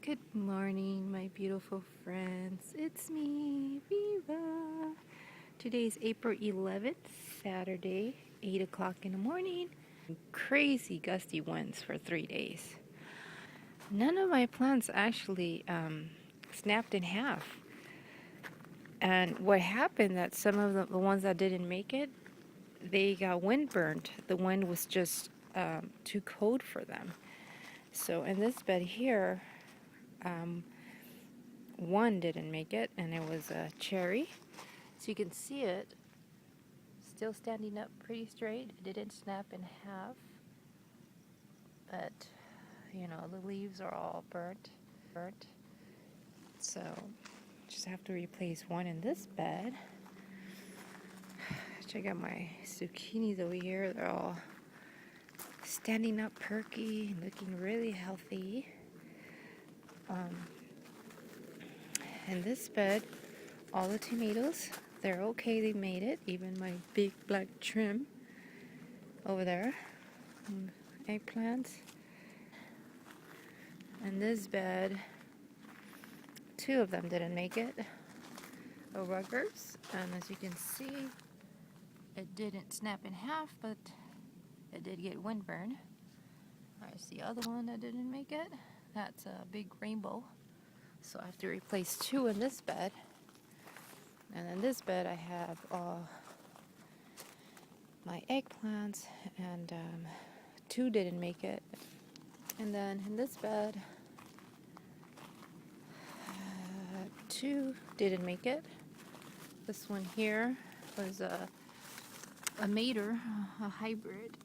Good morning, my beautiful friends. It's me, Viva. Today is April 11th, Saturday, 8 o'clock in the morning. Crazy gusty winds for 3 days. None of my plants actually snapped in half. And what happened that some of the ones that didn't make it, they got wind burnt. The wind was just too cold for them. So in this bed here, one didn't make it, and it was a cherry. So you can see it still standing up pretty straight. It didn't snap in half, but you know, the leaves are all burnt. So just have to replace one in this bed. Check out my zucchinis over here. They're all standing up perky, looking really healthy. In this bed, all the tomatoes, they're okay, they made it. Even my big black trim over there. Eggplants. In this bed, two of them didn't make it. Ruggers, and as you can see, it didn't snap in half, but it did get windburn. There's the other one that didn't make it. That's a big rainbow. So I have to replace two in this bed. And in this bed I have all my eggplants, and two didn't make it. And then in this bed, two didn't make it. This one here was a mater, a hybrid,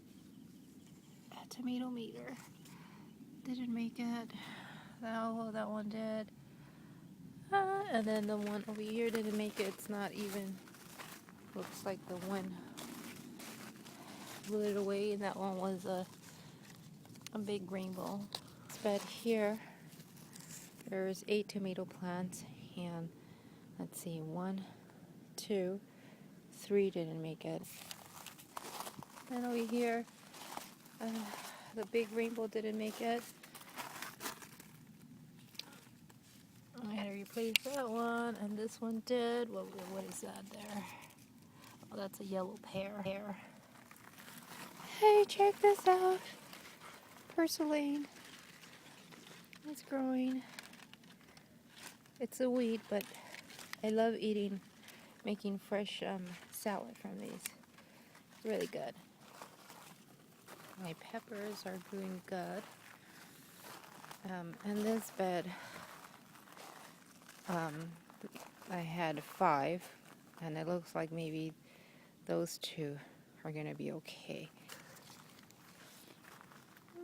a tomato mater. Didn't make it. That one did. And then the one over here didn't make it. It's not even, looks like the one blew it away, and that one was a big rainbow. This bed here, there's 8 tomato plants, and let's see, 1, 2, 3 didn't make it. And over here, the big rainbow didn't make it. I had to replace that one, and this one did. What is that there? Oh, that's a yellow pear. Hey, check this out. Purslane. It's growing. It's a weed, but I love making fresh salad from these. Really good. My peppers are doing good. In this bed, I had 5, and it looks like maybe those 2 are gonna be okay.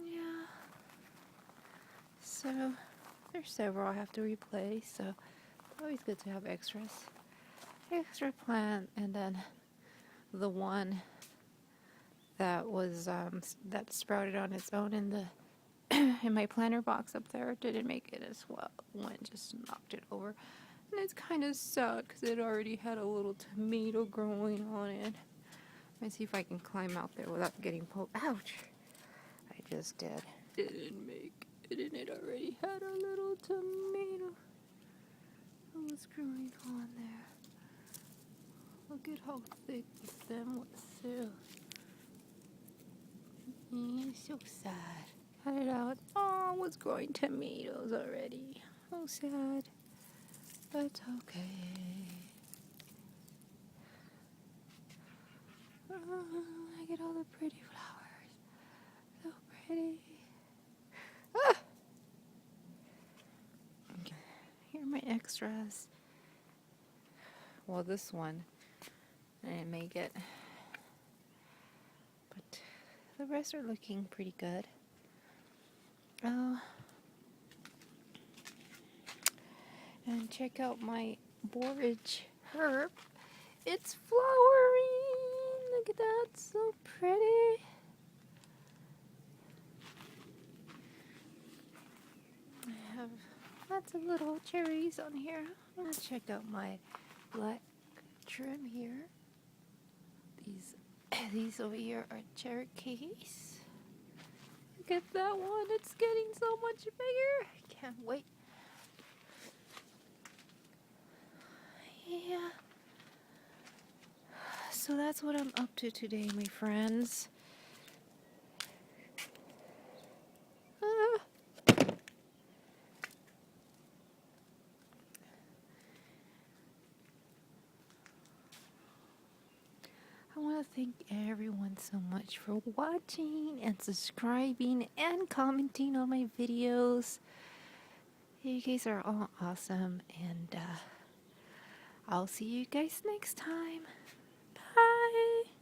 Yeah. So there's several I have to replace, so it's always good to have extra plant. And then the one that was that sprouted on its own in the in my planter box up there didn't make it as well. One just knocked it over, and it's kind of sad because it already had a little tomato growing on it. Let me see if I can climb out there without getting poked. Ouch! I just did. Didn't make it, and it already had a little tomato that was growing on there. Look at how thick the stem was too. So sad. Cut it out. Oh, it was growing tomatoes already. So sad. But okay. Oh, look at all the pretty flowers. So pretty. Ah! Okay. Here are my extras. Well, this one, I didn't make it. But the rest are looking pretty good. Oh. And check out my borage herb. It's flowering. Look at that, so pretty. I have lots of little cherries on here. Let's check out my black trim here. These over here are Cherokees. Look at that one. It's getting so much bigger. I can't wait yeah. So that's what I'm up to today, my friends. Ah. I want to thank everyone so much for watching and subscribing and commenting on my videos. You guys are all awesome, and I'll see you guys next time. Bye.